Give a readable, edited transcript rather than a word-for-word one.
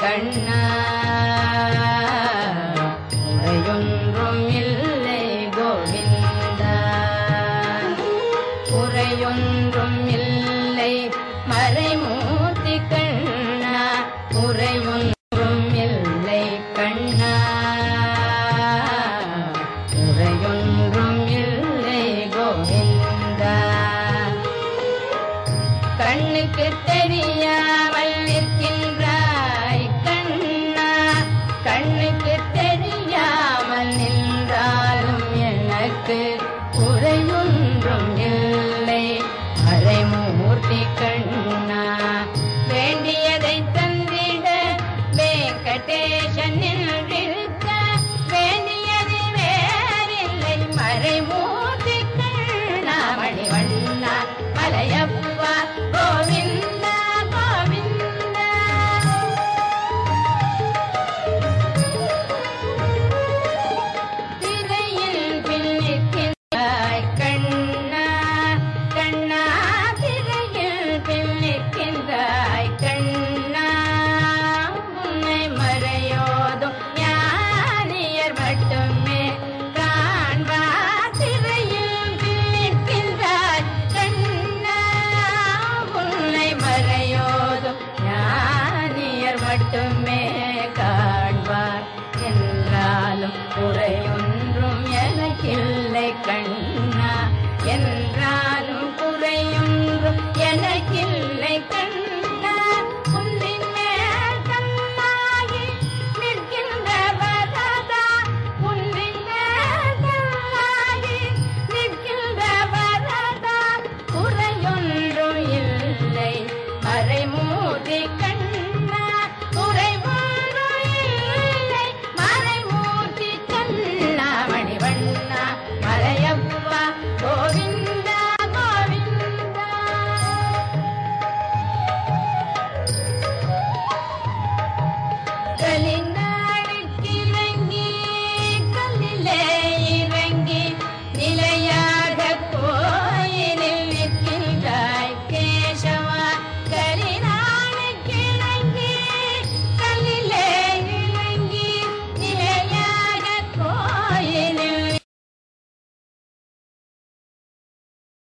கண்ணா குறையொன்றும் இல்லை கோவிந்தா குறையொன்றும் இல்லை மறைமூர்த்தி கண்ணா குறையொன்றும் இல்லை கண்ணா குறையொன்றும் இல்லை கோவிந்தா கண்ணுக்கு தெரியாமல் நிற்கின்றாய் கண்ணா கண்ணுக்கு தெரியாமல் நின்றாலும் எனக்கு குறையொன்றும் இல்லை மறைமூர்த்தி கண்ணா வேண்டியதை தந்திட வெங்கடேசன் நின்றிருக்க வேண்டியது வேறில்லை மறைமூர்த்தி கண்ணா மணிவண்ணா மலையப்பா கோவிந்தா கோவிந்தா திரையில் பின்னிற்கின்றாய் கண்ணா கண்ணா திரையில் பின்னிற்கின்றாய் கண்ணா உன்னை மறையோதும் ஞானியர் மட்டுமே காண்பார் திரையில் பின்னிற்கின்றாய் கண்ணா உன்னை மறையோதும் ஞானியர் மட்டுமே காண்பார் என்றாலும் குறை